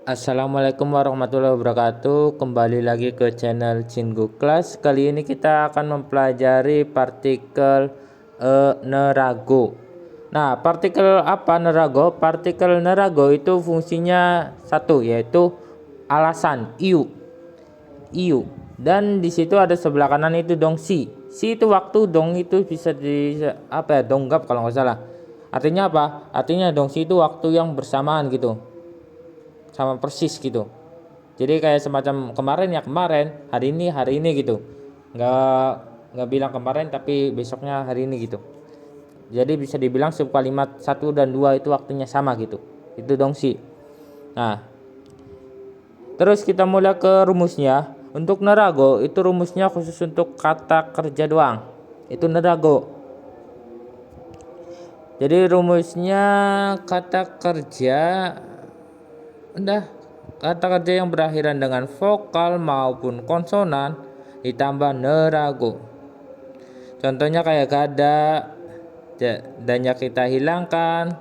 Assalamualaikum warahmatullahi wabarakatuh. Kembali lagi ke channel Cinggu Class. Kali ini kita akan mempelajari partikel nerago. Nah, partikel apa nerago? Partikel nerago itu fungsinya satu, yaitu alasan iu. Dan di situ ada sebelah kanan itu dong si. Si itu waktu, dong itu bisa di donggap kalau nggak salah. Artinya apa? Artinya dong si itu waktu yang bersamaan gitu, sama persis gitu. Jadi kayak semacam kemarin ya kemarin, hari ini gitu. Nggak bilang kemarin tapi besoknya hari ini gitu. Jadi bisa dibilang subkalimat 1 dan 2 itu waktunya sama gitu. Itu dong sih. Nah, terus kita mulai ke rumusnya. Untuk nerago itu rumusnya khusus untuk kata kerja doang. Itu nerago. Jadi rumusnya kata kerja, udah, kata kerja yang berakhiran dengan vokal maupun konsonan ditambah nerago. Contohnya kayak gada, dannya kita hilangkan.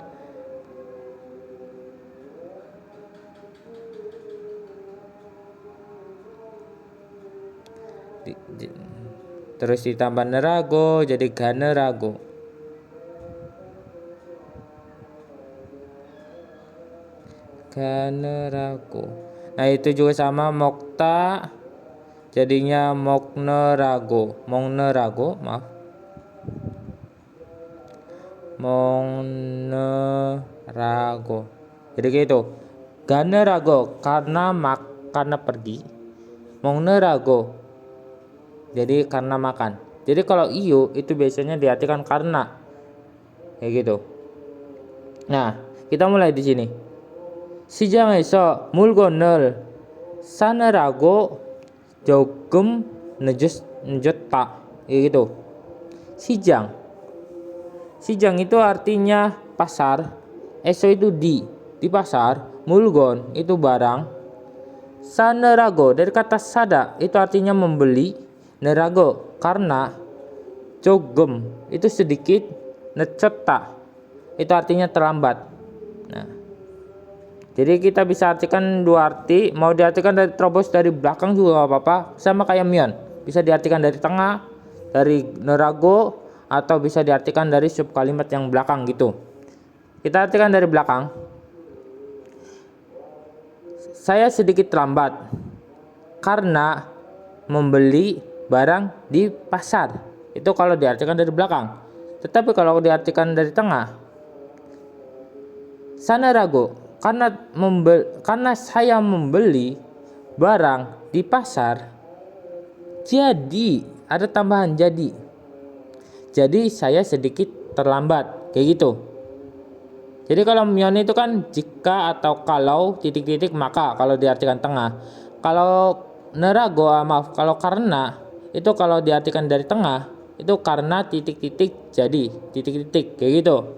Terus ditambah nerago jadi ganerago. Ganerago. Nah, itu juga sama mokta jadinya moknerago. Maaf. Monerago. Jadi gitu. Ganerago karena pergi. Monerago jadi karena makan. Jadi kalau iyo itu biasanya diartikan karena, kayak gitu. Nah, kita mulai di sini. 시장에서 물건을 사느라고 조금 늦었다. Gitu. Sijang itu artinya pasar. Eso itu di pasar. Mulgon itu barang. Sanerago dari kata sada itu artinya membeli. Nerago karena. Jogem itu sedikit. Neceta itu artinya terlambat. Nah, jadi kita bisa artikan dua arti. Mau diartikan dari terobos dari belakang juga gak apa-apa. Sama kayak mion. Bisa diartikan dari tengah, dari nerago, atau bisa diartikan dari subkalimat yang belakang gitu. Kita artikan dari belakang. Saya sedikit terlambat karena membeli barang di pasar. Itu kalau diartikan dari belakang. Tetapi kalau diartikan dari tengah, sanerago karena saya membeli barang di pasar, jadi ada tambahan jadi saya sedikit terlambat, kayak gitu. Jadi kalau mion itu kan jika atau kalau titik-titik maka kalau diartikan tengah. Kalau nerago kalau karena itu kalau diartikan dari tengah itu karena titik-titik jadi titik-titik, kayak gitu.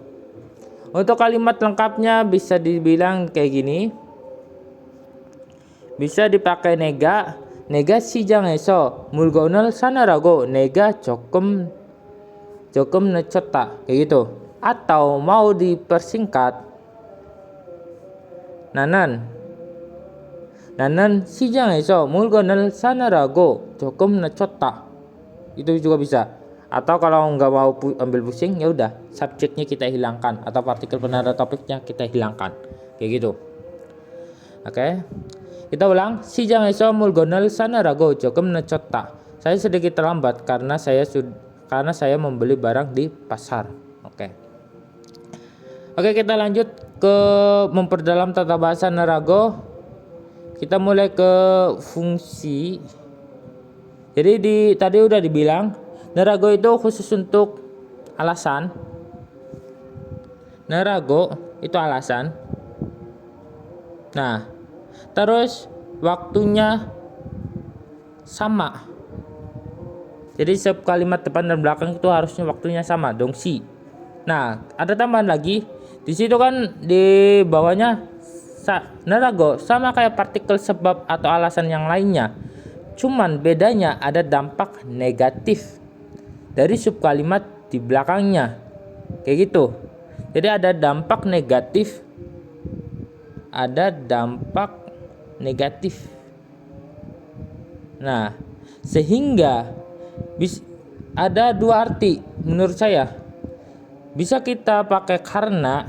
Untuk kalimat lengkapnya bisa dibilang kayak gini. Bisa dipakai nega 시장에서 물건을 사느라고 내가 조금 늦었다, kayak gitu. Atau mau dipersingkat, nanan 시장에서 물건을 사느라고 조금 늦었다. Itu juga bisa. Atau kalau nggak mau ambil pusing, ya udah subjeknya kita hilangkan atau partikel penanda topiknya kita hilangkan, kayak gitu. Oke, kita ulang. 시장에서 물건을 사느라고 조금 늦었다. Saya sedikit terlambat karena saya membeli barang di pasar. Oke, kita lanjut ke memperdalam tata bahasa nerago. Kita mulai ke fungsi. Jadi tadi udah dibilang nerago itu khusus untuk alasan. Nerago itu alasan. Nah, terus waktunya sama. Jadi setiap kalimat depan dan belakang itu harusnya waktunya sama, dongsi. Nah, ada tambahan lagi. Di situ kan di bawahnya nerago sama kayak partikel sebab atau alasan yang lainnya. Cuman bedanya ada dampak negatif dari subkalimat di belakangnya, kayak gitu. Jadi ada dampak negatif, ada dampak negatif. Nah, sehingga ada dua arti menurut saya. Bisa kita pakai karena,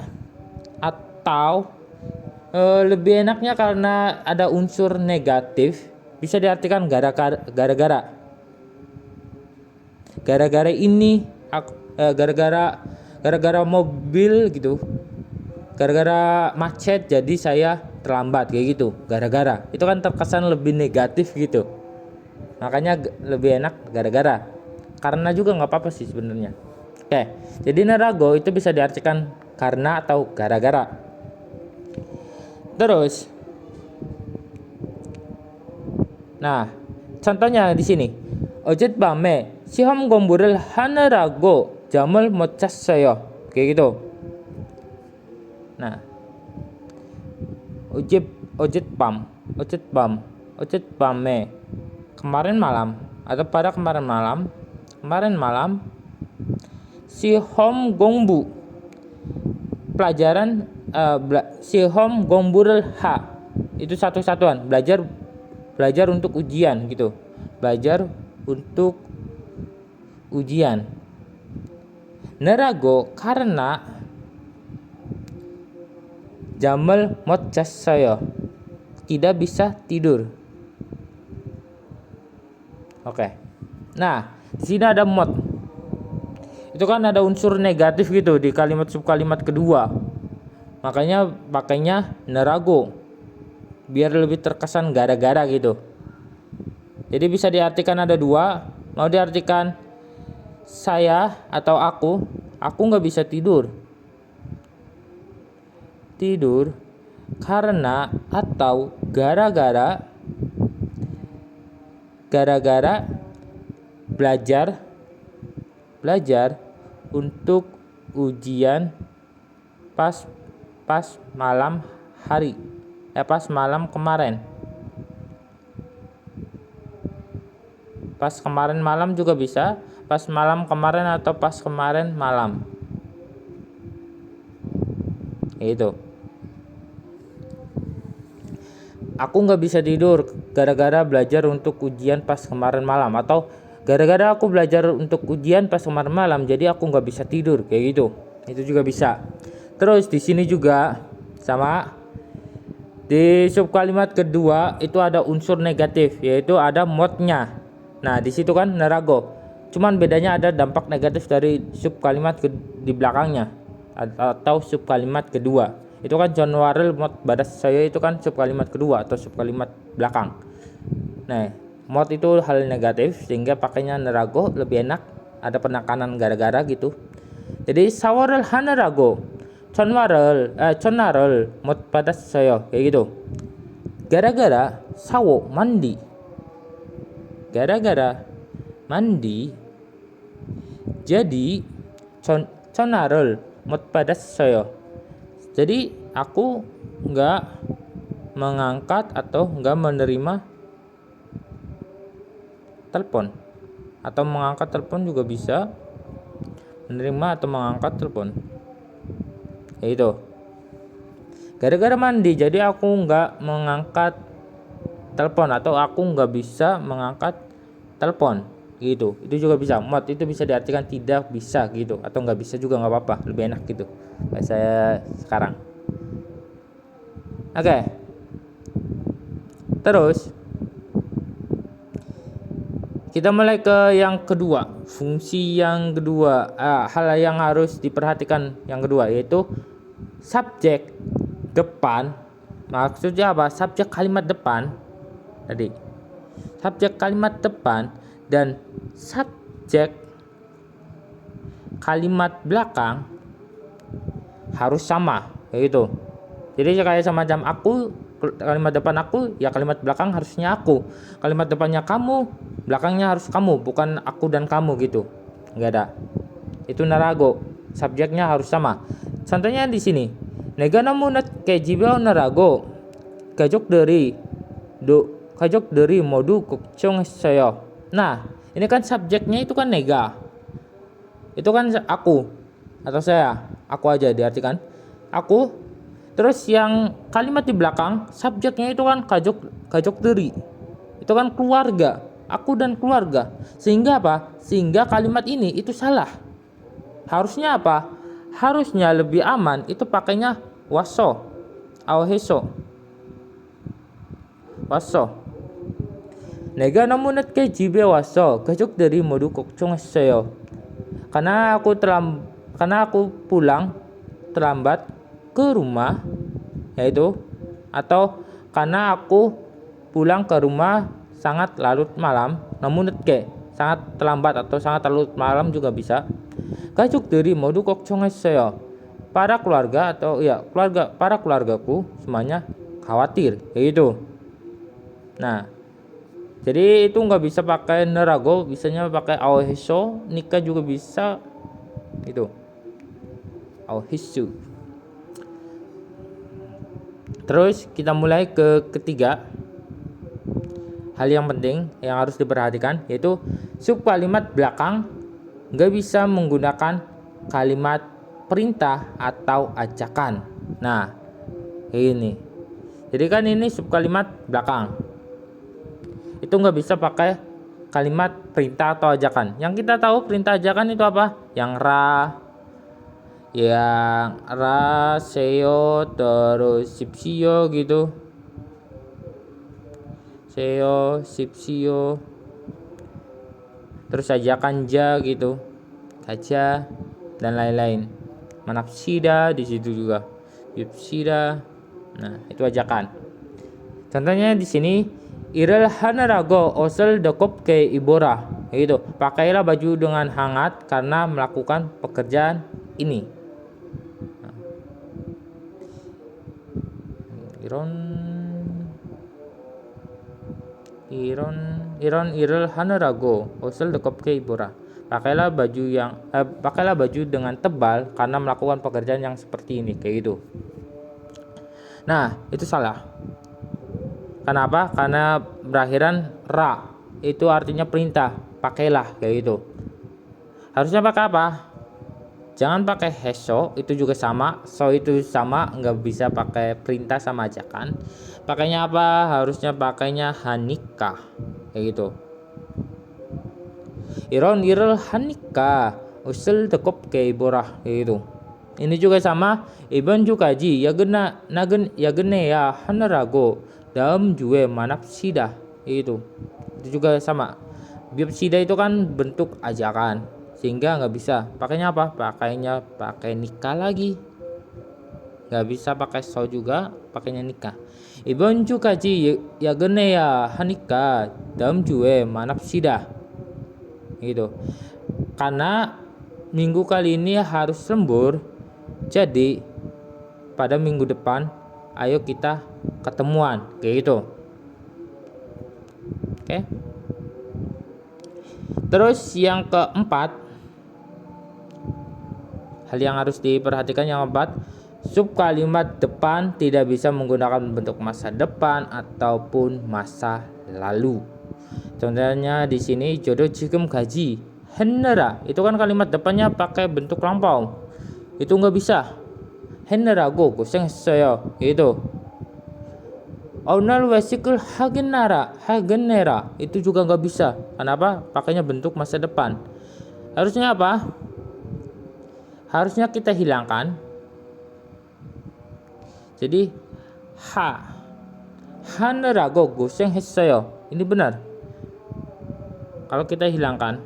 atau lebih enaknya karena ada unsur negatif bisa diartikan gara-gara. Gara-gara ini gara-gara mobil gitu. Gara-gara macet jadi saya terlambat kayak gitu. Gara-gara. Itu kan terkesan lebih negatif gitu. Makanya lebih enak gara-gara. Karena juga nggak apa-apa sih sebenarnya. Oke, jadi nerago itu bisa diartikan karena atau gara-gara. Terus, nah contohnya di sini. 어젯밤에 시험 공부를 하느라고 잠을 못 잤어요. Kayak gitu. Nah, 어젯밤에 kemarin malam atau pada kemarin malam 시험 공부 pelajaran 시험 공부를 itu satu satuan belajar untuk ujian gitu, belajar untuk ujian. Nerago karena 잠을 못 잤어요, tidak bisa tidur. Oke. Nah, di sini ada mot. Itu kan ada unsur negatif gitu di kalimat subkalimat kedua. Makanya pakainya nerago biar lebih terkesan gara-gara gitu. Jadi bisa diartikan ada dua. Mau diartikan saya atau aku nggak bisa tidur karena atau gara-gara belajar untuk ujian pas malam hari, pas malam kemarin. Pas kemarin malam juga bisa, pas malam kemarin atau pas kemarin malam. Itu. Aku nggak bisa tidur gara-gara belajar untuk ujian pas kemarin malam, atau gara-gara aku belajar untuk ujian pas kemarin malam jadi aku nggak bisa tidur, kayak gitu. Itu juga bisa. Terus di sini juga sama, di subkalimat kedua itu ada unsur negatif, yaitu ada modnya. Nah di situ kan nerago, cuman bedanya ada dampak negatif dari subkalimat di belakangnya atau subkalimat kedua. Itu kan John Warrell mod badas saya itu kan subkalimat kedua atau subkalimat belakang. Nah, mod itu hal negatif sehingga pakainya nerago lebih enak, ada penekanan gara-gara gitu. Jadi sawarel hanerago, John Warrell mod badas saya kayak gitu. Gara-gara sawo mandi. Gara-gara mandi jadi John mod badas saya. Jadi aku nggak mengangkat atau nggak menerima telepon, atau mengangkat telepon juga bisa, menerima atau mengangkat telepon. Ya itu. Gara-gara mandi jadi aku nggak mengangkat telepon atau aku nggak bisa mengangkat telepon gitu. Itu juga bisa. Mod itu bisa diartikan tidak bisa gitu, atau nggak bisa juga nggak apa-apa, lebih enak gitu bahasa saya sekarang. Oke. Terus kita mulai ke yang kedua, fungsi yang kedua, hal yang harus diperhatikan yang kedua yaitu subjek depan. Maksudnya apa? Subjek kalimat depan tadi, subjek kalimat depan dan subjek kalimat belakang harus sama, kayak gitu. Jadi kayak semacam aku, kalimat depan aku, ya kalimat belakang harusnya aku. Kalimat depannya kamu, belakangnya harus kamu, bukan aku dan kamu gitu. Enggak ada. Itu narago. Subjeknya harus sama. Contohnya di sini. 내가 너무 늦게 집에 오느라고 가족들이 모두 걱정했어요. Nah, ini kan subjeknya itu kan nega. Itu kan aku atau saya. Aku aja diartikan. Aku. Terus yang kalimat di belakang subjeknya itu kan kajok deri. Itu kan keluarga, aku dan keluarga. Sehingga apa? Sehingga kalimat ini itu salah. Harusnya apa? Harusnya lebih aman itu pakainya waso, aweheso. Waso. 내가 너무 늦게 집에 와서 가족들이 모두 걱정했어요. Karena aku pulang terlambat ke rumah, yaitu atau karena aku pulang ke rumah sangat larut malam, namun sangat terlambat atau sangat larut malam juga bisa. 가족들이 모두 걱정했어요. Para keluargaku semuanya khawatir, yaitu. Nah, jadi itu nggak bisa pakai nerago, bisanya pakai aohiso, nikah juga bisa itu. Aohisu. Terus kita mulai ke ketiga. Hal yang penting yang harus diperhatikan yaitu sub kalimat belakang nggak bisa menggunakan kalimat perintah atau ajakan. Nah, ini. Jadi kan ini sub kalimat belakang. Itu nggak bisa pakai kalimat perintah atau ajakan. Yang kita tahu perintah ajakan itu apa? Yang seyo, terus sipsio gitu. Seyo, sipsio. Terus ajakan gitu. Kaca dan lain-lain. Manapsida di situ juga. Yupsida. Nah, itu ajakan. Contohnya di sini Irel hanarago osel dekop ke ibora. Gitu. Pakailah baju dengan hangat karena melakukan pekerjaan ini. Iron irel hanarago osel dekop ke ibora. Pakailah baju dengan tebal karena melakukan pekerjaan yang seperti ini, kayak gitu. Nah, itu salah. Kenapa? Karena berakhiran ra. Itu artinya perintah. Pakailah, kayak gitu. Harusnya pakai apa? Jangan pakai heso, itu juga sama. So itu sama, nggak bisa pakai perintah sama ajakan. Pakainya apa? Harusnya pakainya hanika, kayak gitu. Iron irel hanika usul dekop ke iborah, kayak gitu. Ini juga sama. Iban jukaji ya gene ya hanarago dalam jue manapsida, itu juga sama. Biopsida itu kan bentuk ajakan, sehingga nggak bisa pakainya apa? Pakai nikah lagi, nggak bisa pakai so juga, pakainya nikah. Ibon kaji ya gene ya hanika dalam jue manapsida, gitu. Karena minggu kali ini harus lembur, jadi pada minggu depan ayo kita ketemuan, kayak gitu. Oke. Terus yang keempat, hal yang harus diperhatikan yang keempat, sub kalimat depan tidak bisa menggunakan bentuk masa depan ataupun masa lalu. Contohnya di sini jodoh jikem gaji henera, itu kan kalimat depannya pakai bentuk lampau, itu nggak bisa. henerago 고생했어요, itu. Onar wesikul hagenera itu juga nggak bisa. Kenapa? Pakainya bentuk masa depan. Harusnya apa? Harusnya kita hilangkan. Jadi haner라고 고생했어요. Ini benar. Kalau kita hilangkan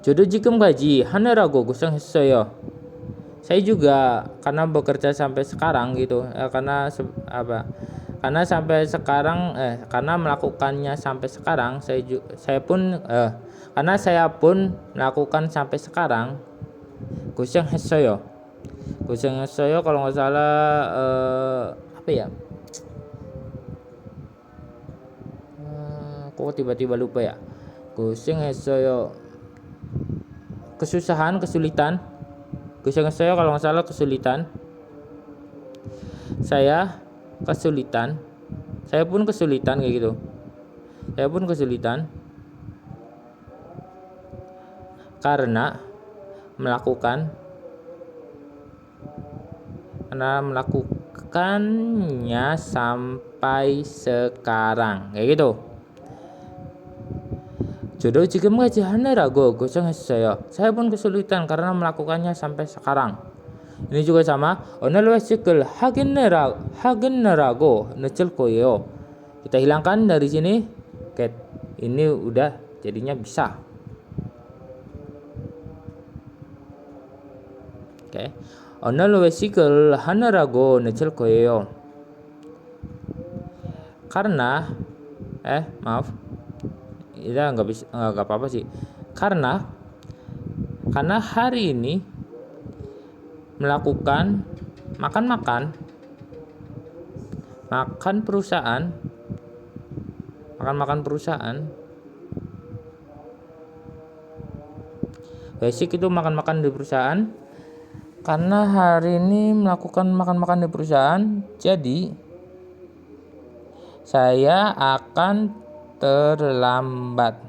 jodoh jikem gaji haner라고 고생했어요. Saya juga karena bekerja sampai sekarang gitu, karena sampai sekarang karena melakukannya sampai sekarang, saya pun melakukan sampai sekarang. 고생했어요. Kalau nggak salah apa ya? Kok tiba-tiba lupa ya? 고생했어요. Kesulitan. Saya kalau nggak salah kesulitan. Saya pun kesulitan kayak gitu. Saya pun kesulitan karena melakukan pernah melakukannya sampai sekarang, kayak gitu. 저도 지금까지 하느라고 고생했어요. Saya pun kesulitan karena melakukannya sampai sekarang. Ini juga sama. 오늘 외식을 하겠느라고 늦을 거예요. Kita hilangkan dari sini. Oke, ini udah jadinya bisa. Oke. 오늘 외식을 하느라고 늦을 거예요. Karena maaf. Ya nggak bisa, nggak apa-apa sih. Karena hari ini melakukan makan perusahaan, basic itu makan di perusahaan. Karena hari ini melakukan makan di perusahaan, jadi saya akan terlambat.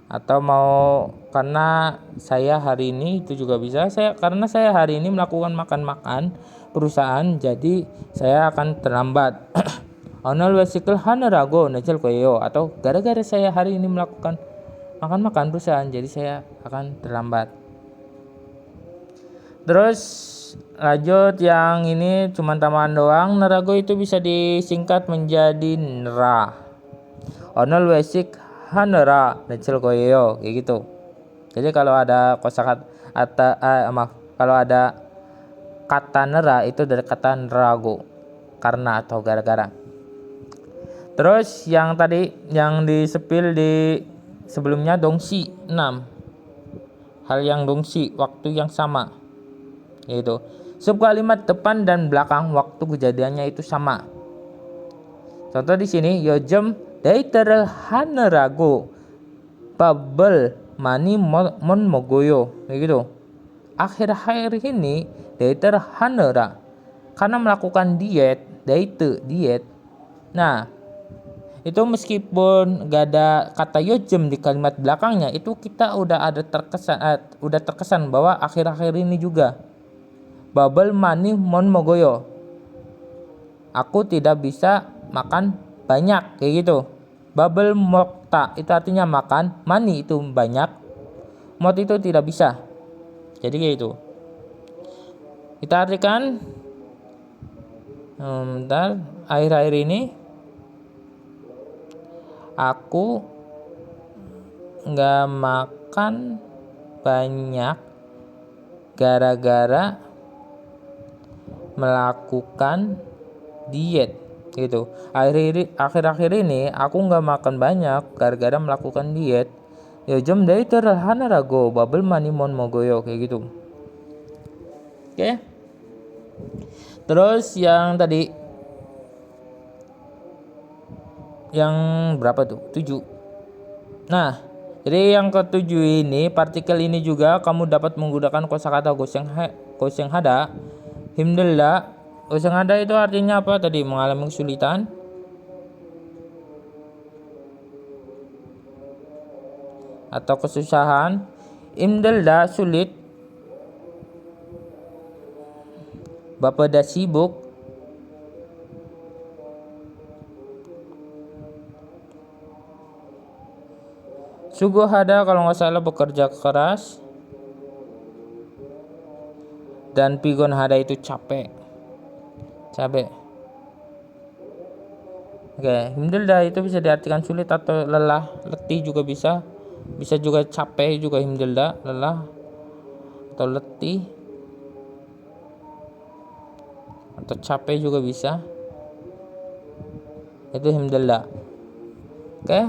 Atau mau karena saya hari ini, itu juga bisa. Karena saya hari ini melakukan makan perusahaan, jadi saya akan terlambat. 오늘 외식을 하느라고 늦을 거예요. Atau gara-gara saya hari ini melakukan makan perusahaan, jadi saya akan terlambat. Terus lanjut, yang ini cuma tambahan doang. Nerago itu bisa disingkat menjadi nera. 오늘 외식 하느라 늦을 거예요, kayak gitu. Jadi kalau ada kalau ada kata nera itu dari kata nerago, karena atau gara-gara. Terus yang tadi yang disepil di sebelumnya dongsi 6. Hal yang dongsi, waktu yang sama. Yaitu subkalimat depan dan belakang waktu kejadiannya itu sama. Contoh di sini, 요즘 데이트를 하느라고 밥을 많이 못 먹어요. Kayak gitu. Akhir-akhir ini 데이트를 하느라, karena melakukan diet. Nah, itu meskipun gak ada kata 요즘 di kalimat belakangnya, itu kita udah terkesan bahwa akhir-akhir ini juga. 밥을 많이 못 먹어요. Aku tidak bisa makan banyak, kayak gitu. Babel mokta itu artinya makan, mani itu banyak, mot itu tidak bisa. Jadi kayak itu. Kita artikan akhir-akhir ini aku nggak makan banyak gara-gara melakukan diet, gitu. Akhir-akhir ini aku nggak makan banyak gara-gara melakukan diet. 요즘 데이트를 하느라고 밥을 많이 못 먹어요, kayak gitu. Oke. Terus yang tadi yang berapa tuh? 7. Nah, jadi yang ke-7 ini, partikel ini juga kamu dapat menggunakan kosakata 고생 hada. Himdallah. 고생 hada itu artinya apa tadi? Mengalami kesulitan. Atau kesusahan. Himdallah sulit. Bapak dah sibuk. Sungguh ada kalau nggak salah bekerja keras. Dan pigon hada itu capek. Oke, himdallah itu bisa diartikan sulit atau lelah, letih juga bisa. Bisa juga capek juga himdallah, lelah atau letih. Atau capek juga bisa. Itu himdallah. Oke.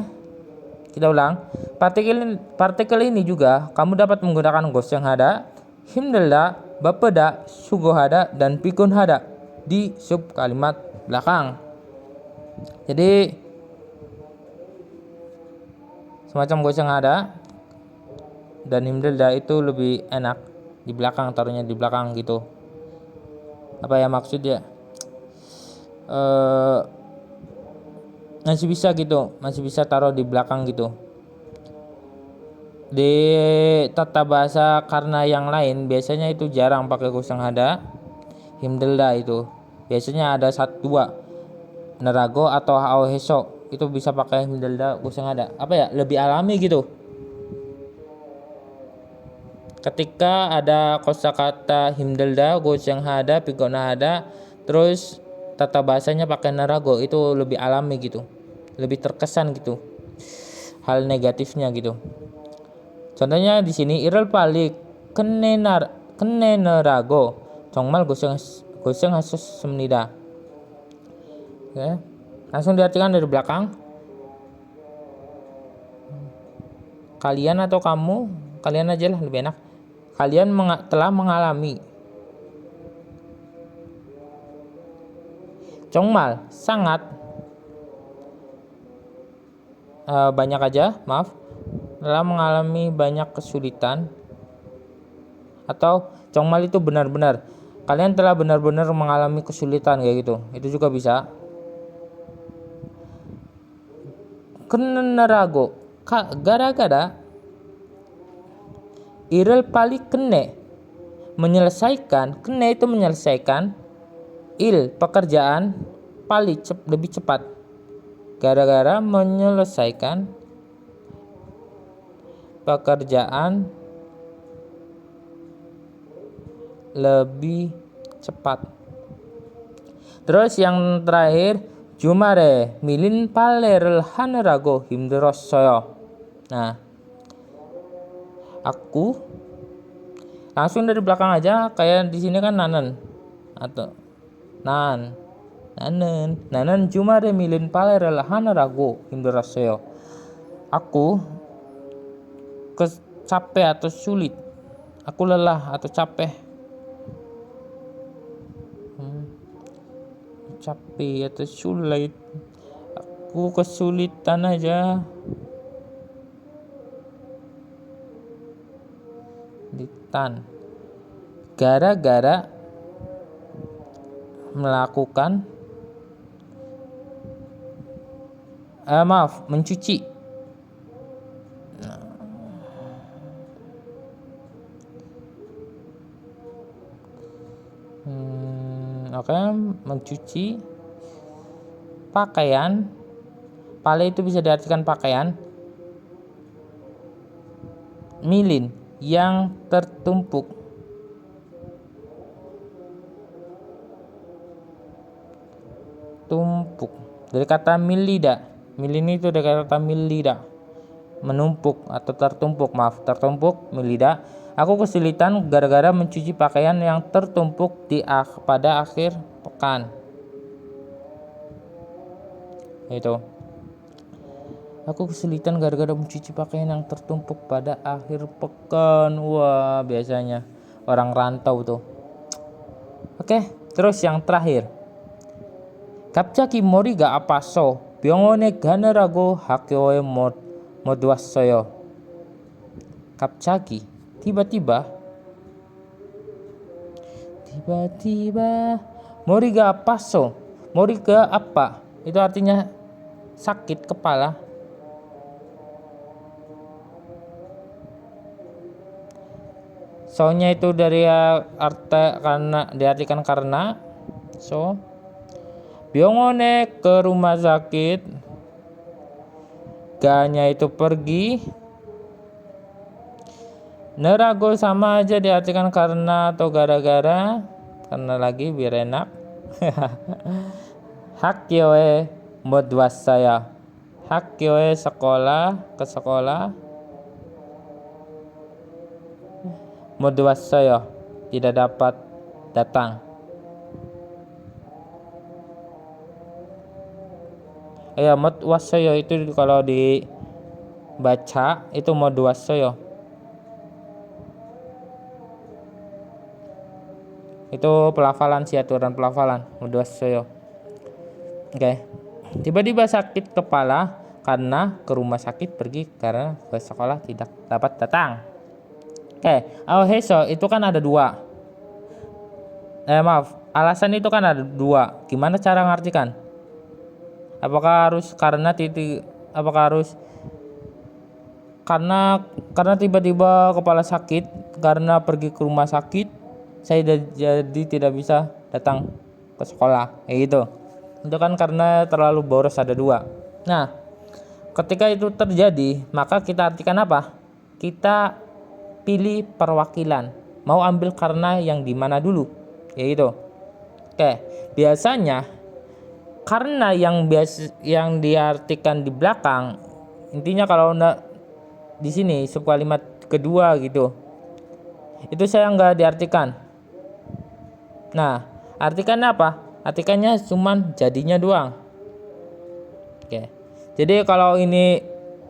Kita ulang. Partikel ini juga kamu dapat menggunakan gosyang hada, himdallah, bapeda, sugo hada, dan pikun hada di sub kalimat belakang. Jadi semacam gosyang hada dan himdallah itu lebih enak di belakang, taruhnya di belakang gitu. Apa ya maksudnya? Masih bisa gitu, masih bisa taruh di belakang gitu. Di tata bahasa karena yang lain biasanya itu jarang pakai gosyang hada. himdelda itu. Biasanya ada 1 2 nerago atau ao heso itu bisa pakai himdelda goseng hada. Apa ya? Lebih alami gitu. Ketika ada kosakata himdelda, goseng hada, pigona hada, terus tata bahasanya pakai nerago, itu lebih alami gitu. Lebih terkesan gitu. Hal negatifnya gitu. Contohnya di sini irel palik kene nerago 정말 고생하셨습니다. Oke. Langsung diartikan dari belakang. Kalian atau kamu, kalian aja lah lebih enak. Kalian telah mengalami. 정말 sangat, banyak aja, maaf. Telah mengalami banyak kesulitan. Atau 정말 itu benar-benar. Kalian telah benar-benar mengalami kesulitan kayak gitu. Itu juga bisa. Kenerago gara-gara irel palik kene menyelesaikan, kene itu menyelesaikan, il pekerjaan, palik lebih cepat, gara-gara menyelesaikan pekerjaan lebih cepat. Terus yang terakhir jumare milin palerel hanerago 힘들었어요. Nah, aku langsung dari belakang aja kayak di sini kan nanen atau nanen jumare milin palerel hanerago 힘들었어요. Aku capek atau sulit. Aku lelah atau capek. Capek atau sulit. Aku kesulitan aja. Ditan. Gara-gara melakukan mencuci. Oke, mencuci pakaian. Pale itu bisa diartikan pakaian. Milin yang tertumpuk. Tumpuk. Dari kata milida. Milin itu dari kata milida. Menumpuk atau tertumpuk, tertumpuk milida. Aku kesulitan gara-gara mencuci pakaian yang tertumpuk pada akhir pekan. Itu. Aku kesulitan gara-gara mencuci pakaian yang tertumpuk pada akhir pekan. Wah, biasanya orang rantau tuh. Oke, terus yang terakhir. 갑자기 머리가 아파서 병원에 가느라고 학교에 못 왔어요. 갑자기 tiba-tiba 머리가 아파서. 머리가 apa? Itu artinya sakit kepala. So-nya itu dari arti karena, diartikan karena. So 병원에 ke rumah sakit. Ga-nya itu pergi. Nerago sama aja diartikan karena atau gara-gara. Karena lagi biar enak. 학교에 못 왔어요. 학교에 sekolah, ke sekolah. 못 왔어요, tidak dapat datang. Ya, 못 왔어요 itu kalau dibaca itu 못 왔어요. Itu pelafalan sih, aturan pelafalan 못 왔어요. Oke. Tiba-tiba sakit kepala karena ke rumah sakit pergi karena ke sekolah tidak dapat datang. Oke, ao-heso itu kan ada 2. Alasan itu kan ada 2. Gimana cara ngartikan? Apakah harus karena apakah harus karena tiba-tiba kepala sakit karena pergi ke rumah sakit saya jadi tidak bisa datang ke sekolah, kayak gitu. Itu kan karena terlalu boros, ada dua. Nah, ketika itu terjadi, maka kita artikan apa? Kita pilih perwakilan. Mau ambil karena yang di mana dulu? Kayak gitu. Oke, biasanya karena yang diartikan di belakang, intinya kalau di sini subkalimat kedua gitu, itu saya nggak diartikan. Nah, artikannya apa? Artikannya cuman jadinya doang. Oke. Jadi kalau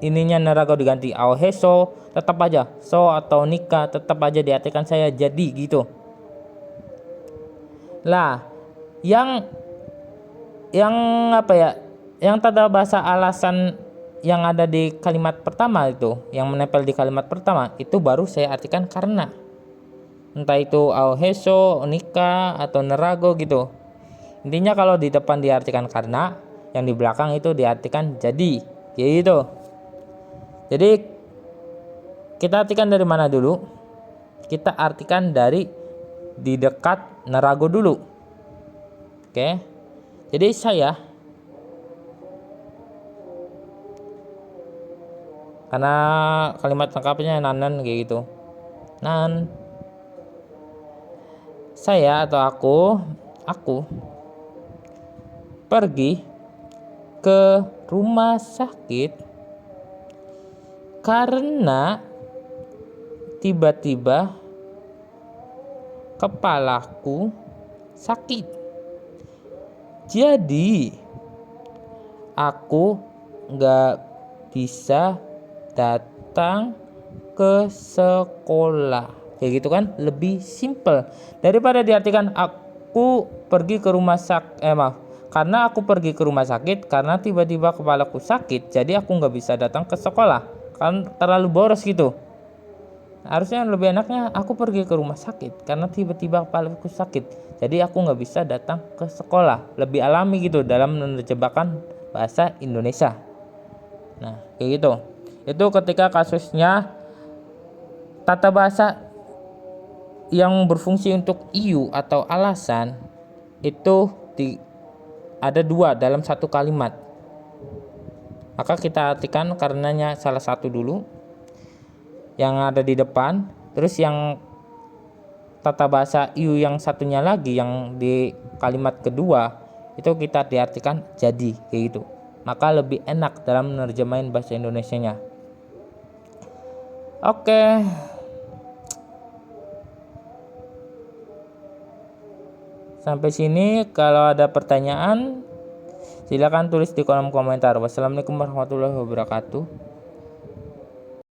ininya nerago diganti aoheso, tetap aja so atau nikah tetap aja diartikan saya jadi gitu. Lah, yang apa ya? Yang tanda bahasa alasan yang ada di kalimat pertama itu, yang menempel di kalimat pertama itu baru saya artikan karena. Entah itu aoheso, nikah atau nerago gitu. Intinya kalau di depan diartikan karena, yang di belakang itu diartikan jadi. Gitu. Jadi kita artikan dari mana dulu? Kita artikan dari di dekat nerago dulu. Oke. Jadi saya, karena kalimat lengkapnya nanan kayak gitu. Saya atau aku pergi ke rumah sakit karena tiba-tiba kepalaku sakit. Jadi aku nggak bisa datang ke sekolah. Kayak gitu kan, lebih simple daripada diartikan aku pergi ke rumah sakit. Karena aku pergi ke rumah sakit karena tiba-tiba kepalaku sakit, jadi aku nggak bisa datang ke sekolah. Kan terlalu boros gitu. Harusnya lebih enaknya aku pergi ke rumah sakit karena tiba-tiba kepalaku sakit, jadi aku nggak bisa datang ke sekolah. Lebih alami gitu dalam menerjemahkan bahasa Indonesia. Nah, kayak gitu. Itu ketika kasusnya tata bahasa yang berfungsi untuk iu atau alasan itu ada dua dalam satu kalimat. Maka kita artikan karenanya salah satu dulu yang ada di depan, terus yang tata bahasa iu yang satunya lagi yang di kalimat kedua itu kita diartikan jadi, kayak gitu. Maka lebih enak dalam menerjemahin bahasa Indonesianya. Oke. Sampai sini, kalau ada pertanyaan silakan tulis di kolom komentar. Wassalamualaikum warahmatullahi wabarakatuh.